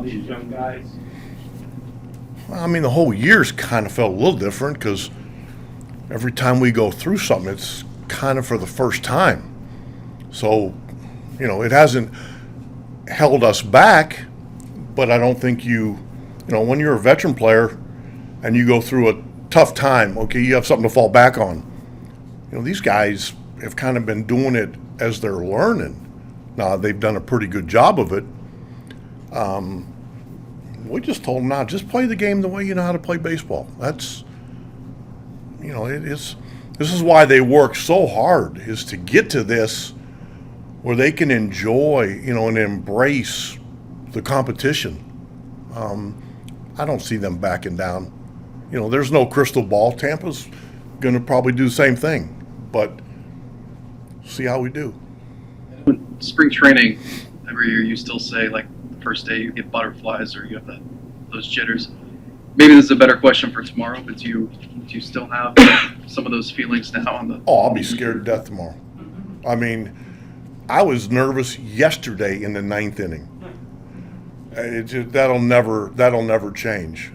all these young guys? I mean, the whole year's kind of felt a little different because every time we go through something, it's kind of for the first time. So, it hasn't held us back, but I don't think when you're a veteran player and you go through a tough time, okay, you have something to fall back on. These guys have kind of been doing it as they're learning. Now, they've done a pretty good job of it. We just told them, now, just play the game the way you know how to play baseball. That's, this is why they work so hard, is to get to this where they can enjoy, and embrace the competition. I don't see them backing down. There's no crystal ball. Tampa's going to probably do the same thing, but see how we do. Spring training, every year you still say, like, the first day you get butterflies or you have those jitters. Maybe this is a better question for tomorrow, but do you still have some of those feelings now on the? Oh, I'll be scared to death tomorrow. I mean, I was nervous yesterday in the 9th inning. That'll never change.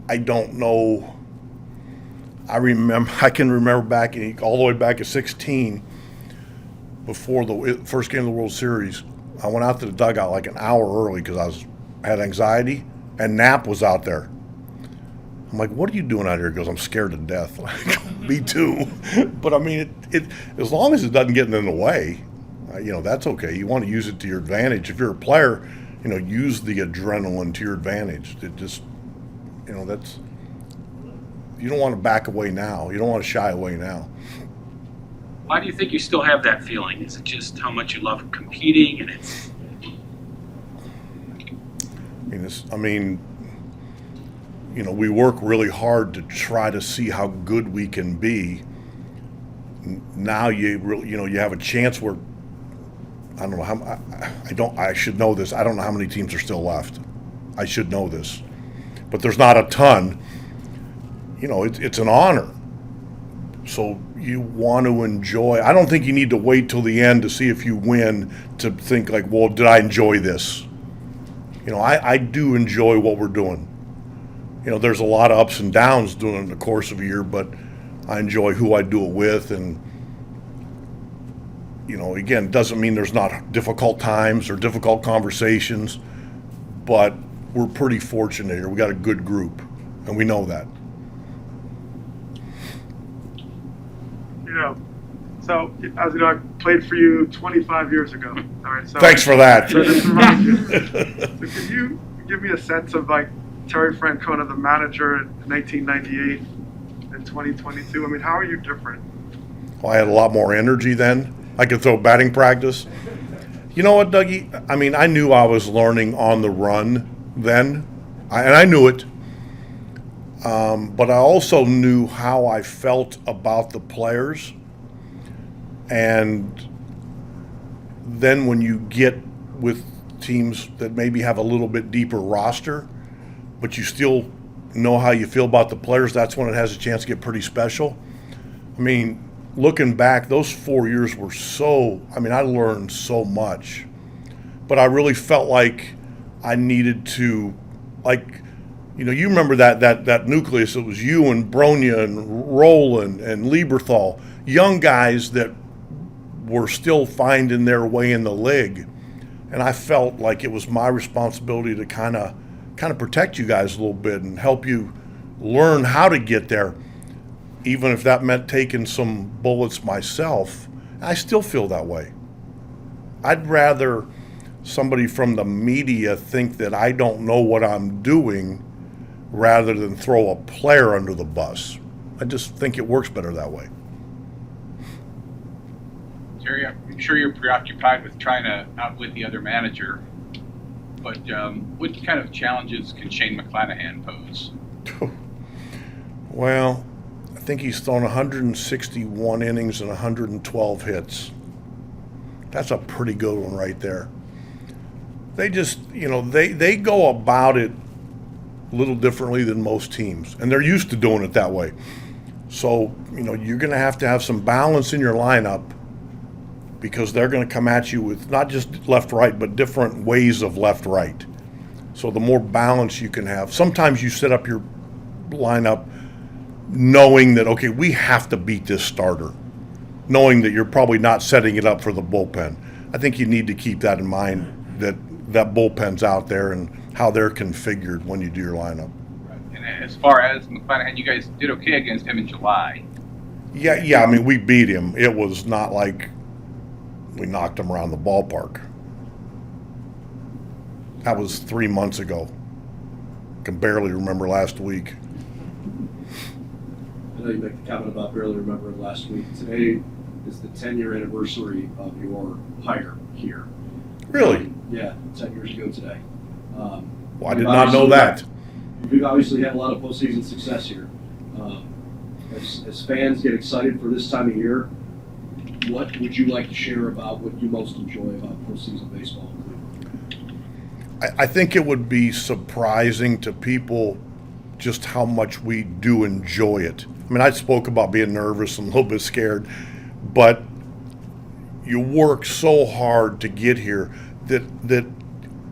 I don't know. I can remember back all the way back at 16, before the first game of the World Series. I went out to the dugout like an hour early because I had anxiety, and Knapp was out there. I'm like, "What are you doing out here?" He goes, "I'm scared to death." Like, me too. But I mean, it as long as it doesn't get in the way, that's okay. You want to use it to your advantage. If you're a player, use the adrenaline to your advantage. It just, that's. You don't want to back away now. You don't want to shy away now. Why do you think you still have that feeling? Is it just how much you love competing, and it's? We work really hard to try to see how good we can be. Now you have a chance where, I don't know how, I should know this. I don't know how many teams are still left. I should know this, but there's not a ton. It's an honor. So you want to enjoy. I don't think you need to wait till the end to see if you win to think like, well, did I enjoy this? I do enjoy what we're doing. There's a lot of ups and downs during the course of a year, but I enjoy who I do it with. And, again, it doesn't mean there's not difficult times or difficult conversations, but we're pretty fortunate here. We got a good group, and we know that. So, as you know, I played for you 25 years ago. All right. So thanks for that. So just remind you. So can you give me a sense of, like, Terry Francona, the manager in 1998 and 2022? I mean, how are you different? Well, I had a lot more energy then. I could throw batting practice. You know what, Dougie? I mean, I knew I was learning on the run then, and I knew it. But I also knew how I felt about the players. And then when you get with teams that maybe have a little bit deeper roster, but you still know how you feel about the players, that's when it has a chance to get pretty special. I mean, looking back, those 4 years were I learned so much. But I really felt like I needed to, you remember that nucleus. It was you and Bronya and Roland and Lieberthal, young guys that were still finding their way in the league. And I felt like it was my responsibility to kind of protect you guys a little bit and help you learn how to get there, even if that meant taking some bullets myself. I still feel that way. I'd rather somebody from the media think that I don't know what I'm doing rather than throw a player under the bus. I just think it works better that way. Terry, I'm sure you're preoccupied with trying to outwit the other manager, but what kind of challenges can Shane McClanahan pose? Well, I think he's thrown 161 innings and 112 hits. That's a pretty good one right there. They just, they go about it a little differently than most teams, and they're used to doing it that way. So, you're going to have some balance in your lineup, because they're going to come at you with not just left-right, but different ways of left-right. So the more balance you can have. Sometimes you set up your lineup knowing that, okay, we have to beat this starter, knowing that you're probably not setting it up for the bullpen. I think you need to keep that in mind, that bullpen's out there and how they're configured when you do your lineup. And as far as McClanahan, you guys did okay against him in July. Yeah. I mean, we beat him. It was not like we knocked him around the ballpark. That was 3 months ago. Can barely remember last week. I know you make the comment about barely remembering last week. Today is the 10-year anniversary of your hire here. Really? Yeah, 10 years ago today. Well, I did not know that. We've obviously had a lot of postseason success here. As fans get excited for this time of year, what would you like to share about what you most enjoy about postseason baseball? I think it would be surprising to people just how much we do enjoy it. I mean, I spoke about being nervous and a little bit scared, but you work so hard to get here that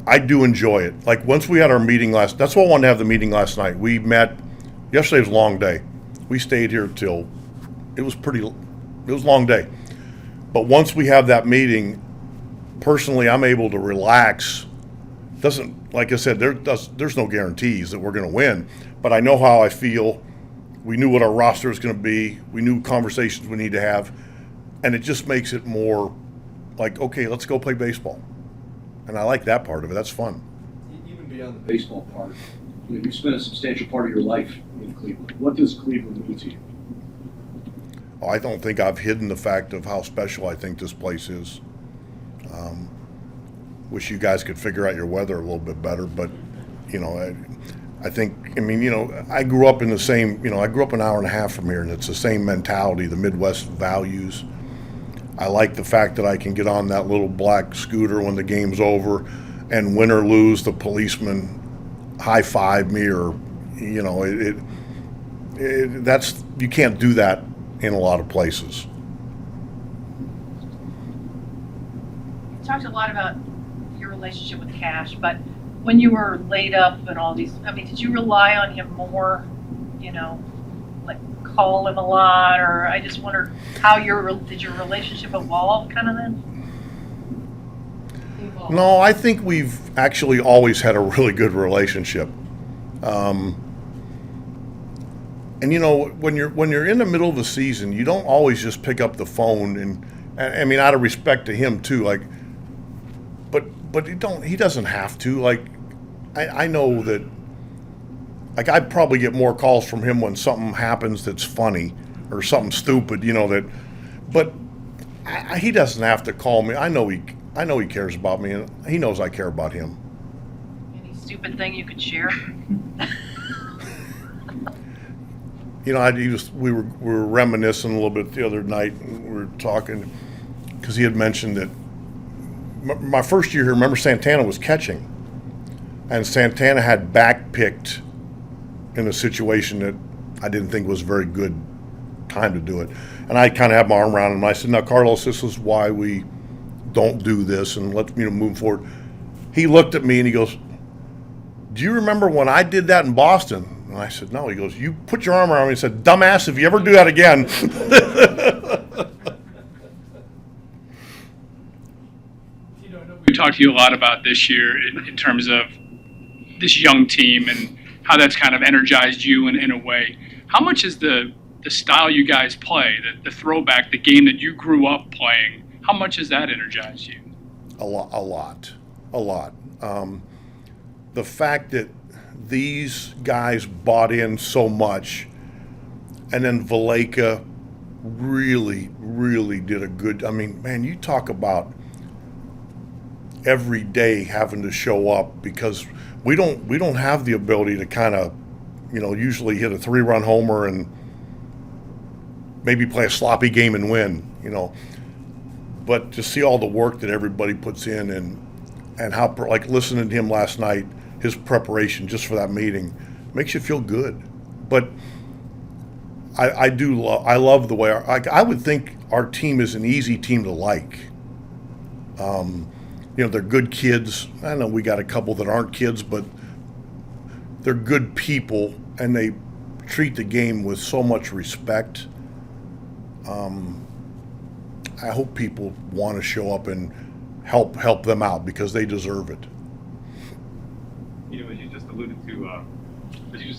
I do enjoy it. Like once we had our meeting that's why I wanted to have the meeting last night. We met, yesterday was a long day. We stayed here till, it was a long day. But once we have that meeting, personally, I'm able to relax. Doesn't, like I said, there's no guarantees that we're going to win, but I know how I feel. We knew what our roster is going to be. We knew conversations we need to have, and it just makes it more like, okay, let's go play baseball. And I like that part of it. That's fun. Even beyond the baseball part, you spent a substantial part of your life in Cleveland. What does Cleveland mean to you? Oh, I don't think I've hidden the fact of how special I think this place is. Wish you guys could figure out your weather a little bit better, but I think, I grew up in the same, I grew up an hour and a half from here, and it's the same mentality, the Midwest values. I like the fact that I can get on that little black scooter when the game's over, and win or lose, the policeman high five me, or that's, you can't do that in a lot of places. You talked a lot about your relationship with Cash, but when you were laid up and all these, did you rely on him more, like call him a lot, or I just wondered how did your relationship evolve kind of then? No, I think we've actually always had a really good relationship. And when you're in the middle of the season, you don't always just pick up the phone and out of respect to him too, like, but he doesn't have to. Like, I know that, like, I probably get more calls from him when something happens that's funny or something stupid, but he doesn't have to call me. I know he cares about me, and he knows I care about him. Any stupid thing you could share? We were reminiscing a little bit the other night, and we were talking because he had mentioned that my first year here, remember Santana was catching, and Santana had backpicked in a situation that I didn't think was a very good time to do it. And I kind of had my arm around him, and I said, now, Carlos, this is why we don't do this, and let's move forward. He looked at me and he goes, do you remember when I did that in Boston? And I said, no. He goes, you put your arm around me and said, dumbass, if you ever do that again. We talked to you a lot about this year in terms of this young team and how that's kind of energized you in a way. How much is the style you guys play, the throwback, the game that you grew up playing, how much has that energized you? A lot. The fact that these guys bought in so much, and then Valleca really, really did a good, you talk about every day having to show up, because we don't have the ability to kind of, usually hit a 3-run homer and maybe play a sloppy game and win, But to see all the work that everybody puts in, and how, like, listening to him last night, his preparation just for that meeting makes you feel good. But I love the way I would think our team is an easy team to like. they're good kids. I know we got a couple that aren't kids, but they're good people, and they treat the game with so much respect. I hope people want to show up and help them out because they deserve it. As you just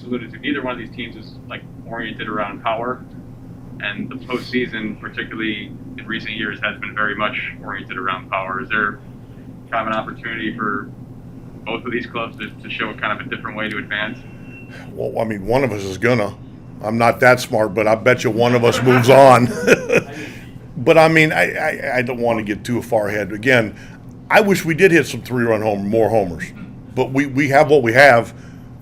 alluded to, neither one of these teams is like oriented around power, and the postseason, particularly in recent years, has been very much oriented around power. Is there kind of an opportunity for both of these clubs to show kind of a different way to advance? Well, I mean, one of us is gonna. I'm not that smart, but I bet you one of us moves on. But I mean, I don't want to get too far ahead. Again, I wish we did hit some 3-run more homers, but we have what we have,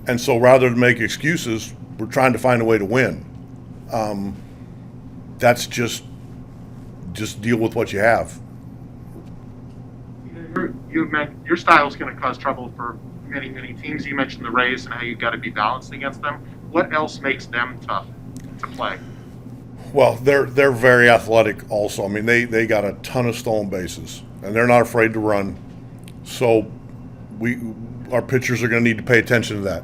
and so rather than make excuses, we're trying to find a way to win. That's just deal with what you have. Your style is going to cause trouble for many teams. You mentioned the Rays and how you've got to be balanced against them. What else makes them tough to play? Well, they're very athletic also. I mean, they got a ton of stolen bases, and they're not afraid to run. So our pitchers are going to need to pay attention to that,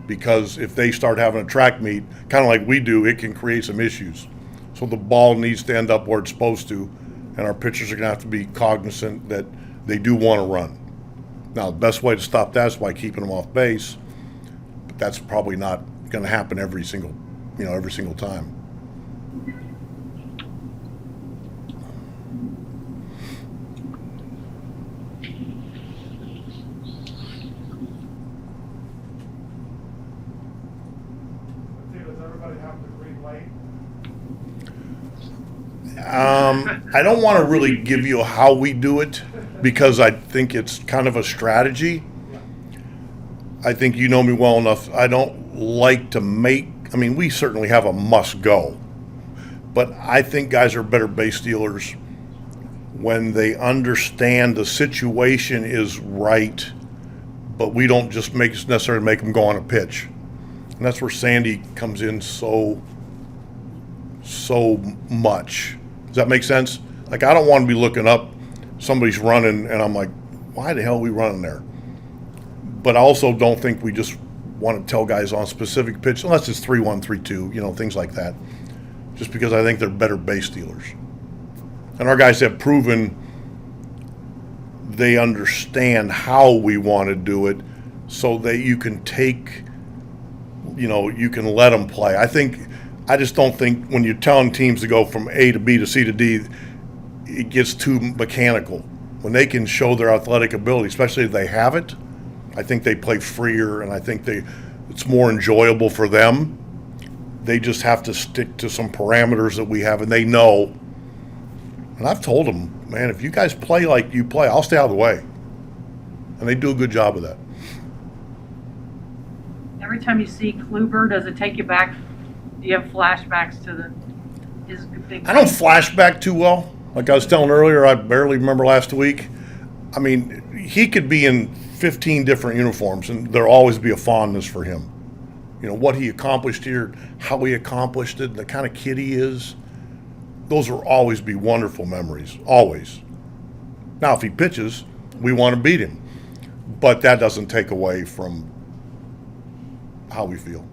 because if they start having a track meet, kind of like we do, it can create some issues. So the ball needs to end up where it's supposed to, and our pitchers are going to have to be cognizant that they do want to run. Now, the best way to stop that is by keeping them off base, but that's probably not going to happen every single time. Does everybody have the green light? I don't want to really give you how we do it because I think it's kind of a strategy. I think you know me well enough. I don't like to we certainly have a must go, but I think guys are better base stealers when they understand the situation is right, but we don't just necessarily make them go on a pitch. And that's where Sandy comes in so much. Does that make sense? Like, I don't want to be looking up, somebody's running, and I'm like, why the hell are we running there? But I also don't think we just want to tell guys on specific pitch, unless it's 3-1, 3-2, things like that, just because I think they're better base stealers. And our guys have proven they understand how we want to do it so that you can you can let them play. I just don't think when you're telling teams to go from A to B to C to D, it gets too mechanical. When they can show their athletic ability, especially if they have it, I think they play freer, and I think it's more enjoyable for them. They just have to stick to some parameters that we have, and they know. And I've told them, man, if you guys play like you play, I'll stay out of the way. And they do a good job of that. Every time you see Kluber, does it take you back? Do you have flashbacks to his big? I don't flashback too well. Like I was telling earlier, I barely remember last week. I mean, he could be in 15 different uniforms, and there'll always be a fondness for him. What he accomplished here, how he accomplished it, the kind of kid he is. Those will always be wonderful memories, always. Now, if he pitches, we want to beat him. But that doesn't take away from how we feel.